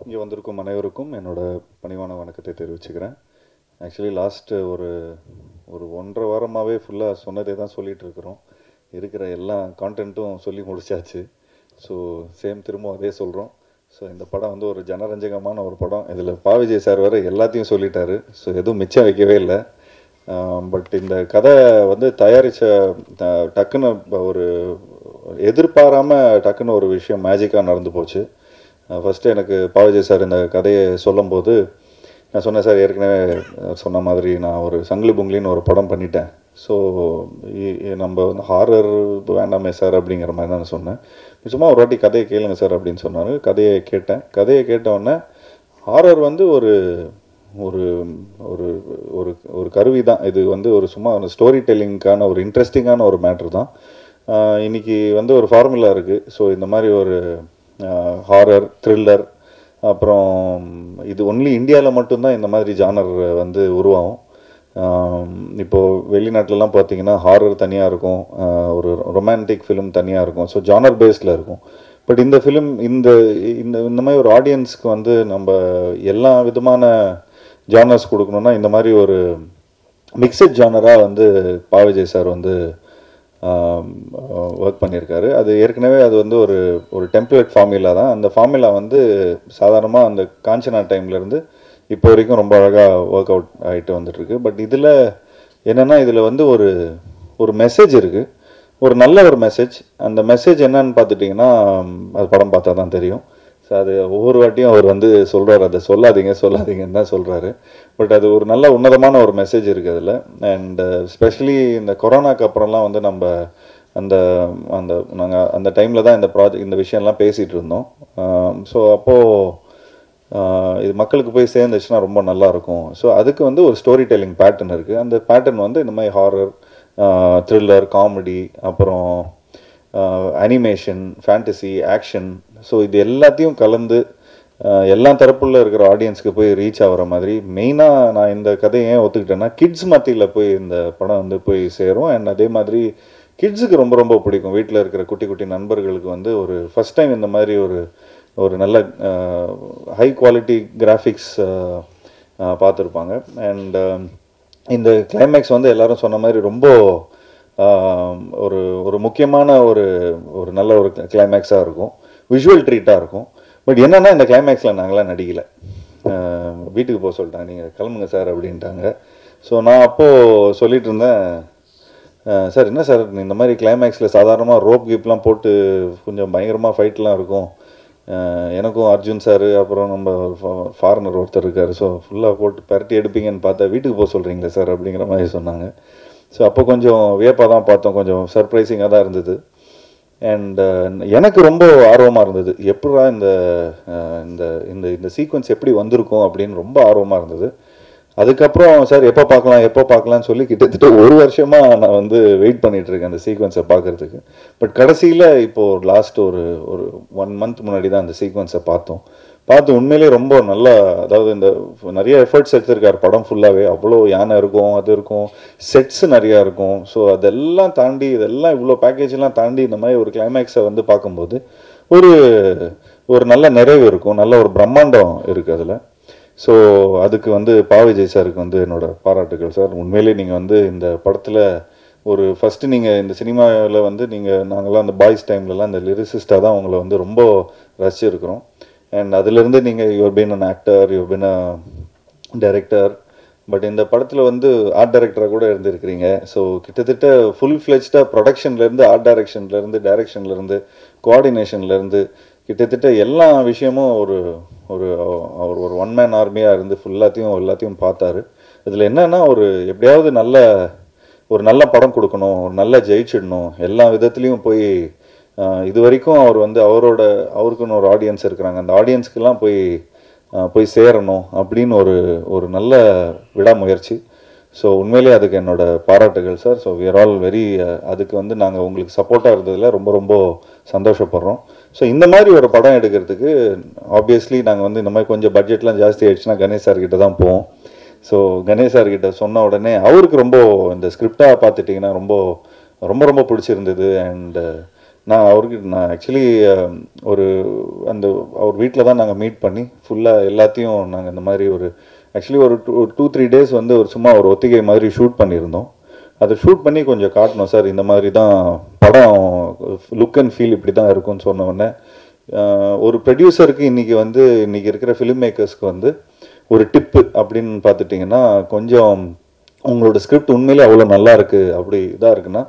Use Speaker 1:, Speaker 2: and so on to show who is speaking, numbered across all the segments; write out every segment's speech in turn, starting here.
Speaker 1: இங்கே வந்திருக்கும் அனைவருக்கும் என்னோட பணிவான வணக்கத்தை தெரிவிச்சுக்கிறேன். ஆக்சுவலி லாஸ்ட்டு ஒரு 1.5 வாரமாகவே ஃபுல்லாக சொன்னதே தான் சொல்லிகிட்டு இருக்கிறோம். இருக்கிற எல்லா கான்டென்ட்டும் சொல்லி முடிச்சாச்சு. ஸோ திரும்ப அதே சொல்கிறோம். ஸோ இந்த படம் வந்து ஒரு ஜனரஞ்சகமான ஒரு படம். இதில் விஜய் சார் வேறு எல்லாத்தையும் சொல்லிட்டாரு. ஸோ எதுவும் மிச்சம் வைக்கவே இல்லை. பட் இந்த கதை வந்து தயாரித்த டக்குன்னு ஒரு எதிர்பாராமல் டக்குன்னு ஒரு விஷயம் மேஜிக்காக நடந்து போச்சு. ஃபஸ்ட்டு எனக்கு விஜய் சார் இந்த கதையை சொல்லும்போது நான் சொன்னேன், சார் ஏற்கனவே சொன்ன மாதிரி நான் ஒரு சங்கிலி புங்கிலின்னு ஒரு படம் பண்ணிட்டேன். ஸோ நம்ம வந்து ஹாரர் வேண்டாமே சார் அப்படிங்கிற மாதிரி தான் நான் சொன்னேன். சும்மா ஒரு வாட்டி கதையை கேளுங்க சார் அப்படின்னு சொன்னார். கதையை கேட்டவுடனே ஹாரர் வந்து ஒரு ஒரு ஒரு ஒரு ஒரு கருவி தான். இது வந்து ஒரு சும்மா ஸ்டோரி டெல்லிங்க்கான ஒரு இன்ட்ரெஸ்டிங்கான ஒரு மேட்ரு தான். இன்றைக்கி வந்து ஒரு ஃபார்முலா இருக்குது. ஸோ இந்த மாதிரி ஒரு ஹாரர் த்ரில்லர், அப்புறம் இது ஒன்லி இந்தியாவில் மட்டும்தான் இந்த மாதிரி ஜானர் வந்து உருவாகும். இப்போது வெளிநாட்டிலலாம் பார்த்தீங்கன்னா ஹாரர் தனியாக இருக்கும், ஒரு ரொமான்டிக் ஃபிலிம் தனியாக இருக்கும். ஸோ ஜானர் பேஸில் இருக்கும். பட் இந்த ஃபிலிம் இந்த இந்த இந்த மாதிரி ஒரு ஆடியன்ஸ்க்கு வந்து நம்ம எல்லா விதமான ஜானர்ஸ் கொடுக்கணுன்னா இந்த மாதிரி ஒரு மிக்சட் ஜானராக வந்து விஜய் சார் வந்து ஒர்க் பண்ணியிருக்காரு. அது ஏற்கனவே அது வந்து ஒரு டெம்ப்ளேட் ஃபார்முலா தான். அந்த ஃபார்முலா வந்து சாதாரணமாக அந்த காஞ்சனா டைம்லேருந்து இப்போ வரைக்கும் ரொம்ப அழகாக ஒர்க் அவுட் ஆகிட்டு வந்துட்டுருக்கு. பட் இதில் என்னென்னா, இதில் வந்து ஒரு மெசேஜ் இருக்குது, ஒரு நல்ல ஒரு மெசேஜ். அந்த மெசேஜ் என்னன்னு பார்த்துட்டிங்கன்னா, அது படம் பார்த்தா தான் தெரியும். ஸோ அது ஒவ்வொரு வாட்டியும் அவர் வந்து சொல்கிறார், அதை சொல்லாதீங்கன்னு தான் சொல்கிறாரு. பட் அது ஒரு நல்ல உன்னதமான ஒரு மெசேஜ் இருக்குது அதில். அண்ட் ஸ்பெஷலி இந்த கொரோனாக்கு அப்புறம்லாம் வந்து நம்ம நாங்கள் அந்த டைமில் தான் இந்த விஷயம்லாம் பேசிகிட்டு இருந்தோம். ஸோ அப்போது இது மக்களுக்கு போய் சேர்ந்துச்சுன்னா ரொம்ப நல்லாயிருக்கும். ஸோ அதுக்கு வந்து ஒரு ஸ்டோரி டெல்லிங் பேட்டர்ன் இருக்குது. அந்த பேட்டர்ன் வந்து இந்த மாதிரி ஹாரர், த்ரில்லர், காமெடி, அப்புறம் அனிமேஷன், ஃபேண்டசி, ஆக்ஷன், ஸோ இது எல்லாத்தையும் கலந்து எல்லா தரப்புள்ள இருக்கிற ஆடியன்ஸ்க்கு போய் ரீச் ஆகிற மாதிரி மெயினாக நான் இந்த கதையை ஏன் ஒத்துக்கிட்டேன்னா, கிட்ஸ் மத்தியில் போய் இந்த படம் வந்து போய் சேரும். அண்ட் அதே மாதிரி கிட்ஸுக்கு ரொம்ப ரொம்ப பிடிக்கும். வீட்டில் இருக்கிற குட்டி குட்டி நண்பர்களுக்கு வந்து ஒரு ஃபஸ்ட் டைம் இந்த மாதிரி ஒரு நல்ல ஹை குவாலிட்டி கிராஃபிக்ஸ் பார்த்துருப்பாங்க. அண்ட் இந்த கிளைமேக்ஸ் வந்து எல்லோரும் சொன்ன மாதிரி ரொம்ப ஒரு முக்கியமான ஒரு நல்ல ஒரு கிளைமேக்ஸாக இருக்கும், விஷுவல் ட்ரீட்டாக இருக்கும். பட் என்னென்னா, இந்த கிளைமேக்ஸில் நாங்களாம் நடிக்கலை. வீட்டுக்கு போக சொல்லிட்டாங்க, நீங்கள் கிளம்புங்க சார் அப்படின்ட்டாங்க. ஸோ நான் அப்போது சொல்லிகிட்டு இருந்தேன், சார் என்ன சார் இந்த மாதிரி கிளைமேக்ஸில் சாதாரணமாக ரோப் கீப்லாம் போட்டு கொஞ்சம் பயங்கரமாக ஃபைட்லாம் இருக்கும், எனக்கும் அர்ஜுன் சார் அப்புறம் நம்ம ஃபாரினர் ஒருத்தர் இருக்கார், ஸோ ஃபுல்லாக போட்டு பரட்டி எடுப்பீங்கன்னு பார்த்தா வீட்டுக்கு போக சொல்கிறீங்களே சார் அப்படிங்கிற மாதிரி சொன்னாங்க. ஸோ அப்போ கொஞ்சம் வியப்பாக தான் பார்த்தோம், கொஞ்சம் சர்ப்ரைசிங்காக தான் இருந்தது. அண்ட் எனக்கு ரொம்ப ஆர்வமாக இருந்தது, எப்படா இந்த இந்த இந்த சீக்வன்ஸ் எப்படி வந்திருக்கும் அப்படின்னு ரொம்ப ஆர்வமாக இருந்தது. அதுக்கப்புறம் சார் எப்போ பார்க்கலான்னு சொல்லி கிட்டத்தட்ட 1 வருஷமாக நான் வந்து வெயிட் பண்ணிகிட்ருக்கேன் அந்த சீக்வன்ஸை பார்க்குறதுக்கு. பட் கடைசியில் இப்போது லாஸ்ட் ஒரு 1 மந்த் முன்னாடி தான் அந்த சீக்வன்ஸை பார்த்து உண்மையிலே ரொம்ப நல்லா, அதாவது இந்த நிறைய எஃபர்ட்ஸ் எடுத்திருக்கார் படம் ஃபுல்லாகவே. அவ்வளோ யானை இருக்கும், அது இருக்கும், செட்ஸு நிறையா இருக்கும். ஸோ அதெல்லாம் தாண்டி இதெல்லாம் இவ்வளோ பேக்கேஜெலாம் தாண்டி இந்த மாதிரி ஒரு கிளைமேக்ஸை வந்து பார்க்கும்போது ஒரு நல்ல நிறைவு இருக்கும், நல்ல ஒரு பிரம்மாண்டம் இருக்குது அதில். ஸோ அதுக்கு வந்து விஜய் சாருக்கு வந்து என்னோட பாராட்டுகள் சார். உண்மையிலே நீங்கள் வந்து இந்த படத்தில் ஃபஸ்ட்டு நீங்கள் இந்த சினிமாவில் வந்து நாங்கள்லாம் அந்த பாய்ஸ் டைம்லலாம் இந்த லிரிசிஸ்டாக தான் உங்களை வந்து ரொம்ப ரசிச்சிருக்கிறோம். அண்ட் அதிலிருந்து நீங்கள் your been an actor, your been a director, but இந்த படத்தில் வந்து ஆர்ட் டைரக்டராக கூட இருந்திருக்கிறீங்க. ஸோ கிட்டத்தட்ட ஃபுல் ஃப்ளெஜ்டாக ப்ரொடக்ஷன்லேருந்து, ஆர்ட் டைரக்ஷன்லேருந்து, கோஆர்டினேஷன்லேருந்து கிட்டத்தட்ட எல்லா விஷயமும் ஒரு ஒன் மேன் ஆர்மியாக இருந்து எல்லாத்தையும் பார்த்தாரு. இதில் என்னென்னா, எப்படியாவது ஒரு நல்ல படம் கொடுக்கணும், ஒரு நல்ல ஜெயிச்சிடணும், எல்லா விதத்துலேயும் போய் இது வரைக்கும் அவர் வந்து அவருக்குன்னு ஒரு ஆடியன்ஸ் இருக்கிறாங்க, அந்த ஆடியன்ஸ்க்கெல்லாம் போய் சேரணும் அப்படின்னு ஒரு நல்ல விடாமுயற்சி. ஸோ உண்மையிலே அதுக்கு என்னோட பாராட்டுகள் sir. So we are all very அதுக்கு வந்து நாங்கள் உங்களுக்கு சப்போர்ட்டாக இருந்ததில் ரொம்ப ரொம்ப சந்தோஷப்படுறோம். ஸோ இந்த மாதிரி ஒரு படம் எடுக்கிறதுக்கு ஆப்வியஸ்லி நாங்கள் வந்து இந்த மாதிரி கொஞ்சம் பட்ஜெட்லாம் ஜாஸ்தி ஆகிடுச்சுன்னா கணேஷ் சார்கிட்ட தான் போவோம். ஸோ கணேஷ் சார்கிட்ட சொன்ன உடனே அவருக்கு ரொம்ப இந்த ஸ்கிரிப்டாக பார்த்துட்டிங்கன்னா ரொம்ப ரொம்ப ரொம்ப பிடிச்சிருந்தது. அண்ட் நான் ஆக்சுவலி ஒரு அந்த அவர் வீட்டில் தான் நாங்கள் மீட் பண்ணி ஃபுல்லாக எல்லாத்தையும் நாங்கள் இந்த மாதிரி ஆக்சுவலி ஒரு 2-3 டேஸ் வந்து சும்மா ஒரு ஒத்திகை மாதிரி ஷூட் பண்ணியிருந்தோம். அதை ஷூட் பண்ணி கொஞ்சம் காட்டணும் சார், இந்த மாதிரி தான் படம் லுக் அண்ட் ஃபீல் இப்படி தான் இருக்கும்னு சொன்ன உடனே ஒரு ப்ரொடியூசருக்கு இன்றைக்கி இருக்கிற ஃபிலிம் மேக்கர்ஸ்க்கு வந்து ஒரு டிப்பு அப்படின்னு பார்த்துட்டிங்கன்னா, கொஞ்சம் உங்களோட ஸ்கிரிப்ட் உண்மையிலே அவ்வளோ நல்லா இருக்குது அப்படி இதாக இருக்குன்னா,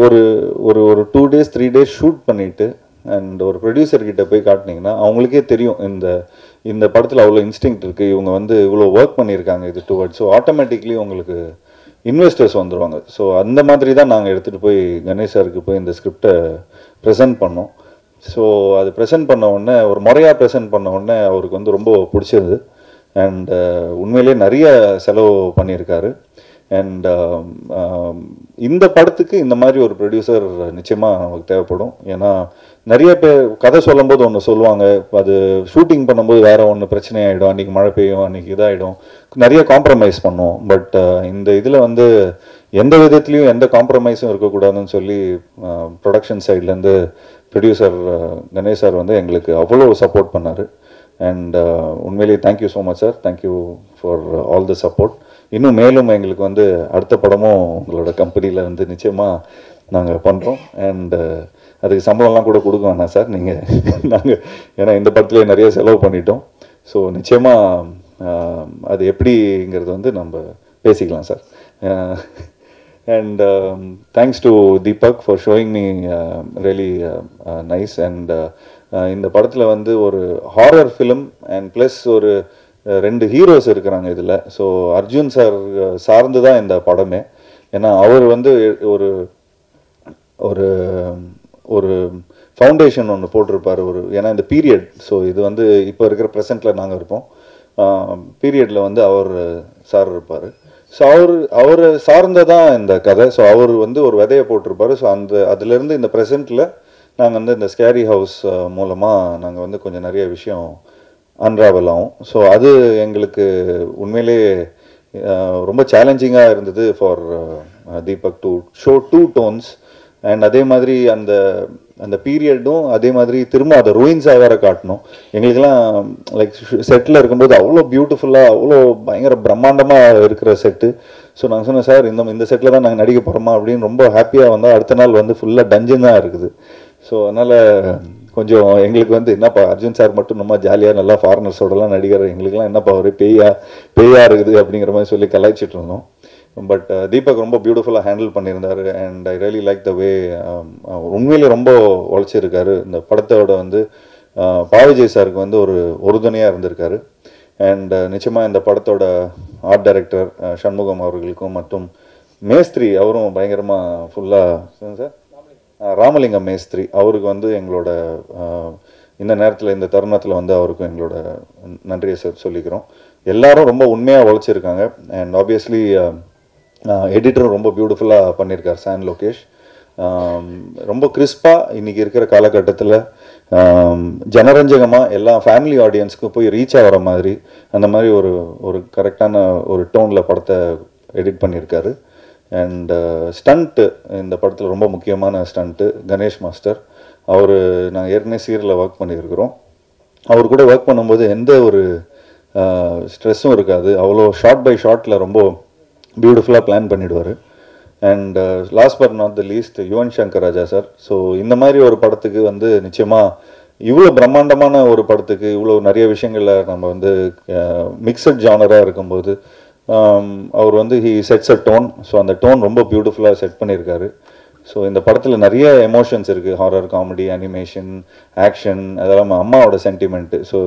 Speaker 1: ஒரு ஒரு ஒரு 2 days 3 days ஷூட் பண்ணிவிட்டு அண்ட் ஒரு ப்ரொடியூசர்கிட்ட போய் காட்டினீங்கன்னா அவங்களுக்கே தெரியும் இந்த படத்தில் அவ்வளோ இன்ஸ்டிங்க்ட் இருக்குது, இவங்க வந்து இவ்வளோ ஒர்க் பண்ணியிருக்காங்க இது டுவர்ட்ஸ். ஸோ ஆட்டோமேட்டிக்லி உங்களுக்கு இன்வெஸ்டர்ஸ் வந்துடுவாங்க. ஸோ அந்த மாதிரி தான் நாங்கள் எடுத்துகிட்டு போய் கணேஷ் சாருக்கு போய் இந்த ஸ்கிரிப்டை ப்ரெசென்ட் பண்ணோம். ஸோ அது ப்ரெசென்ட் பண்ண உடனே ஒரு முறையாக ப்ரெசென்ட் பண்ண உடனே அவருக்கு வந்து ரொம்ப பிடிச்சது. அண்ட் உண்மையிலேயே நிறைய செலவு பண்ணியிருக்காரு. அண்ட் இந்த படத்துக்கு இந்த மாதிரி ஒரு ப்ரொடியூசர் நிச்சயமாக நமக்கு தேவைப்படும். ஏன்னா நிறைய பேர் கதை சொல்லும்போது ஒன்று சொல்லுவாங்க, அது ஷூட்டிங் பண்ணும்போது வேறு ஒன்று பிரச்சனை ஆகிடும், அன்றைக்கி மழை பெய்யும், அன்றைக்கி இதாகிடும், நிறைய காம்ப்ரமைஸ் பண்ணுவோம். பட் இந்த இதில் வந்து எந்த விதத்துலேயும் எந்த காம்ப்ரமைஸும் இருக்கக்கூடாதுன்னு சொல்லி ப்ரொடக்ஷன் சைட்லேருந்து ப்ரொடியூசர் கணேஷ் சார் வந்து எங்களுக்கு அவ்வளோ சப்போர்ட் பண்ணார். அண்ட் உண்மையிலேயே thank you so much sir, thank you for all the support. இன்னும் மேலும் எங்களுக்கு வந்து அடுத்த படமும் உங்களோட கம்பெனியில் வந்து நிச்சயமாக நாங்கள் பண்ணுறோம். அண்ட் அதுக்கு சம்பளம்லாம் கூட கொடுக்க வேணாம் சார் நாங்கள் ஏன்னா இந்த படத்துலேயே நிறைய செலவு பண்ணிட்டோம். ஸோ நிச்சயமாக அது எப்படிங்கிறது வந்து நம்ம பேசிக்கலாம் sir. And thanks to Deepak for showing me really nice. And இந்த படத்தில் வந்து ஒரு ஹாரர் ஃபிலிம் அண்ட் ப்ளஸ் ஒரு 2 ஹீரோஸ் இருக்கிறாங்க இதில். ஸோ அர்ஜுன் சார் சார்ந்து தான் இந்த படமே. ஏன்னா அவர் வந்து ஒரு ஒரு ஒரு ஃபவுண்டேஷன் ஒன்று போட்டிருப்பார் ஏன்னா இந்த பீரியட். ஸோ இது வந்து இப்போ இருக்கிற ப்ரெசென்ட்டில் நாங்கள் இருப்போம், பீரியடில் வந்து அவர் சார் இருப்பார். ஸோ அவர் சார்ந்ததான் இந்த கதை. ஸோ அவர் வந்து ஒரு விதையை போட்டிருப்பார். ஸோ அதுலேருந்து இந்த ப்ரெசென்ட்டில் நாங்கள் வந்து இந்த ஸ்கேரி ஹவுஸ் மூலமாக நாங்கள் வந்து கொஞ்சம் நிறைய விஷயம் அன்ராவல் ஆகும். ஸோ அது எங்களுக்கு உண்மையிலே ரொம்ப சேலஞ்சிங்காக இருந்தது for Deepak to show 2 tones. And அதே மாதிரி அந்த பீரியடும் அதே மாதிரி திரும்ப அதை ரூயின்ஸாக வேறு காட்டணும். எங்களுக்கெல்லாம் லைக் செட்டில் இருக்கும்போது அவ்வளோ பியூட்டிஃபுல்லாக அவ்வளோ பயங்கர பிரம்மாண்டமாக இருக்கிற செட்டு. ஸோ நாங்கள் சொன்னோம் சார் இந்த செட்டில் தான் நாங்கள் நடிக்க போகிறோமா அப்படின்னு ரொம்ப ஹாப்பியாக வந்தால் அடுத்த நாள் வந்து ஃபுல்லாக டஞ்சன் தான் இருக்குது. ஸோ அதனால் கொஞ்சம் எங்களுக்கு வந்து என்னப்பா அர்ஜுன் சார் மட்டும் நம்ம ஜாலியாக நல்லா ஃபாரினர்ஸோடலாம் நடிகர், எங்களுக்குலாம் என்னப்பா ஒரு பேயா இருக்குது அப்படிங்கிற மாதிரி சொல்லி கலாய்ச்சிட்டு இருந்தோம். பட் தீபக் ரொம்ப பியூட்டிஃபுல்லாக ஹேண்டில் பண்ணியிருந்தார். And I really like the way உண்மையிலே ரொம்ப உழைச்சிருக்காரு. இந்த படத்தோட வந்து பாவிஜய் சாருக்கு வந்து ஒரு உறுதுணையாக இருந்திருக்காரு. அண்ட் நிச்சயமாக இந்த படத்தோட ஆர்ட் டைரக்டர் சண்முகம் அவர்களுக்கும் மற்றும் மேஸ்திரி அவரும் பயங்கரமாக ஃபுல்லாக சார் ராமலிங்கம் மேஸ்திரி அவருக்கு வந்து எங்களோட இந்த நேரத்தில் இந்த தருணத்தில் வந்து அவருக்கும் எங்களோட நன்றியை சொல்லிக்கிறோம். எல்லாரும் ரொம்ப உண்மையாக உழைச்சிருக்காங்க. அண்ட் ஆப்வியஸ்லி எடிட்டரும் ரொம்ப பியூட்டிஃபுல்லாக பண்ணியிருக்கார் சான் லோகேஷ். ரொம்ப கிறிஸ்பாக இன்றைக்கி இருக்கிற காலகட்டத்தில் ஜனரஞ்சகமாக எல்லா ஃபேமிலி ஆடியன்ஸுக்கும் போய் ரீச் ஆகிற மாதிரி அந்த மாதிரி ஒரு கரெக்டான ஒரு டோனில் படத்தை எடிட் பண்ணியிருக்காரு. அண்ட் ஸ்டண்ட்டு இந்த படத்தில் ரொம்ப முக்கியமான ஸ்டண்ட்டு கணேஷ் மாஸ்டர். நாங்கள் ஏற்கனவே சீரியலில் ஒர்க் பண்ணியிருக்கிறோம். அவர் கூட ஒர்க் பண்ணும்போது எந்த ஒரு ஸ்ட்ரெஸ்ஸும் இருக்காது. அவ்வளோ ஷார்ட் பை ஷார்ட்டில் ரொம்ப பியூட்டிஃபுல்லாக பிளான் பண்ணிவிடுவார். And last but not the least Yuvan Shankar Raja sir. So இந்த மாதிரி ஒரு படத்துக்கு வந்து நிச்சயமாக இவ்வளோ பிரம்மாண்டமான ஒரு படத்துக்கு இவ்வளோ நிறைய விஷயங்களில் நம்ம வந்து மிக்சட் ஜானராக இருக்கும்போது அவர் வந்து he sets a tone. So அந்த டோன் ரொம்ப பியூட்டிஃபுல்லாக செட் பண்ணியிருக்காரு. ஸோ இந்த படத்தில் நிறைய எமோஷன்ஸ் இருக்குது, ஹாரர், காமெடி, அனிமேஷன், ஆக்ஷன், அதெல்லாம் அம்மாவோட சென்டிமெண்ட்டு. ஸோ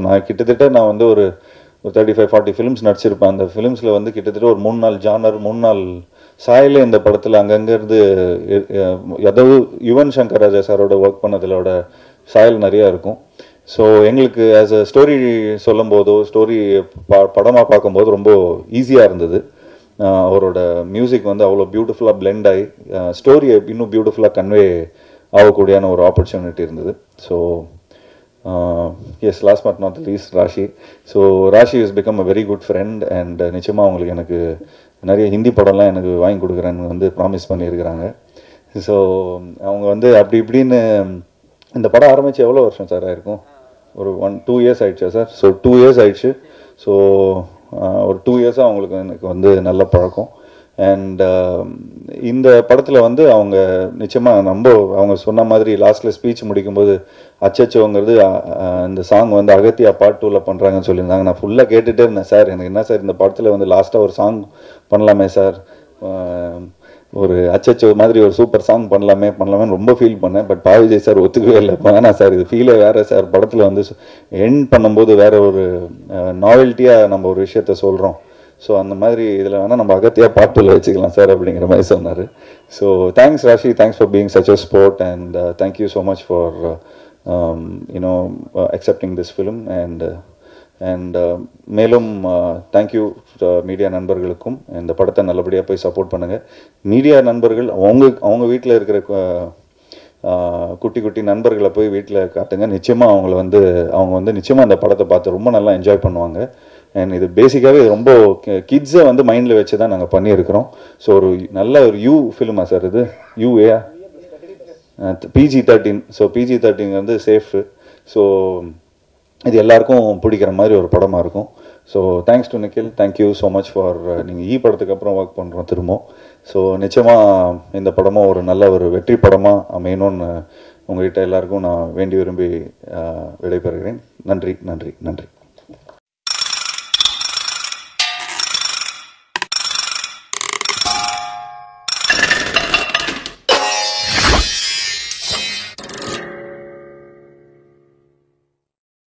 Speaker 1: நான் கிட்டத்தட்ட நான் வந்து ஒரு 35-40 ஃபிலிம்ஸ் நடிச்சிருப்பேன். அந்த ஃபிலிம்ஸில் வந்து கிட்டத்தட்ட ஒரு 3 நாள் ஜானர் 3 நாள் சாயலே இந்த படத்தில் அங்கங்கேருந்து அதாவது யுவன் சங்கர் ராஜா சாரோட ஒர்க் பண்ணதிலோட சாயல் நிறையா இருக்கும். ஸோ எங்களுக்கு ஆஸ் அ ஸ்டோரி சொல்லும் போதோ ஸ்டோரி படமாக பார்க்கும்போது ரொம்ப ஈஸியாக இருந்தது. அவரோட மியூசிக் வந்து அவ்வளோ பியூட்டிஃபுல்லாக பிளெண்ட் ஆகி ஸ்டோரியை இன்னும் பியூட்டிஃபுல்லாக கன்வே ஆகக்கூடியான ஒரு ஆப்பர்ச்சுனிட்டி இருந்தது. So yes, last but not least Rashi. So Rashi is become a very good friend. And நிச்சயமாக அவங்களுக்கு எனக்கு நிறைய ஹிந்தி படம்லாம் எனக்கு வாங்கி கொடுக்குறேன்னு வந்து ப்ராமிஸ் பண்ணியிருக்கிறாங்க. ஸோ அவங்க வந்து அப்படி இப்படின்னு இந்த படம் ஆரம்பித்து எவ்வளோ வருஷம் சார் ஆயிருக்கும்? ஒரு 2 இயர்ஸ் ஆயிடுச்சா சார்? ஸோ 2 இயர்ஸ் ஆயிடுச்சு. ஸோ ஒரு 2 இயர்ஸாக அவங்களுக்கு எனக்கு வந்து நல்ல பழக்கம். அண்ட் இந்த படத்தில் வந்து அவங்க நிச்சயமாக அவங்க சொன்ன மாதிரி லாஸ்ட்டில் ஸ்பீச் முடிக்கும்போது அச்சச்சோங்கிறது இந்த சாங் வந்து அகத்தியா பார்ட் 2ல் பண்ணுறாங்கன்னு சொல்லியிருந்தாங்க. நான் ஃபுல்லாக கேட்டுகிட்டே இருந்தேன். சார் எனக்கு என்ன சார் இந்த படத்தில் வந்து லாஸ்ட்டாக ஒரு சாங் பண்ணலாமே சார், ஒரு அச்சச்சோ மாதிரி ஒரு சூப்பர் சாங் பண்ணலாமேன்னு ரொம்ப ஃபீல் பண்ணேன். பட் பாவிஜய் சார் ஒத்துக்கவே இல்லை. வேணாம் சார், இது ஃபீலே வேறு சார், படத்தில் வந்து எண்ட் பண்ணும்போது வேறு ஒரு நாவல்ட்டியாக நம்ம ஒரு விஷயத்த சொல்கிறோம். ஸோ அந்த மாதிரி இதில் வேணால் நம்ம அகத்தியாக பாட்டில் வச்சுக்கலாம் சார் அப்படிங்கிற மாதிரி சொன்னார். So thanks Raashi, thanks for being such a sport and thank you so much for you know accepting this film. And மேலும் தேங்க்யூ மீடியா நண்பர்களுக்கும். இந்த படத்தை நல்லபடியாக போய் சப்போர்ட் பண்ணுங்கள். மீடியா நண்பர்கள் அவங்க வீட்டில் இருக்கிற குட்டி குட்டி நண்பர்களை போய் வீட்டில் காட்டுங்க. நிச்சயமாக அவங்க வந்து நிச்சயமாக இந்த படத்தை பார்த்து ரொம்ப நல்லா என்ஜாய் பண்ணுவாங்க. அண்ட் இது பேசிக்காகவே ரொம்ப கிட்ஸை வந்து மைண்டில் வச்சு தான் நாங்கள் பண்ணியிருக்கிறோம். ஸோ ஒரு நல்ல ஒரு ஃபிலிமா சார் இது? யூஏயா? PG-13. ஸோ PG-13 வந்து சேஃபு. ஸோ இது எல்லாருக்கும் பிடிக்கிற மாதிரி ஒரு படமாக இருக்கும். So thanks to Nikhil, thank you so much for நீங்கள் படத்துக்கு அப்புறம் ஒர்க் பண்ணுறோம் திரும்ப. ஸோ நிச்சயமாக இந்த படமும் ஒரு நல்ல ஒரு வெற்றி படமாக அமையணும்னு உங்கள்கிட்ட எல்லாருக்கும் நான் வேண்டி விரும்பி விடைபெறுகிறேன். நன்றி நன்றி நன்றி.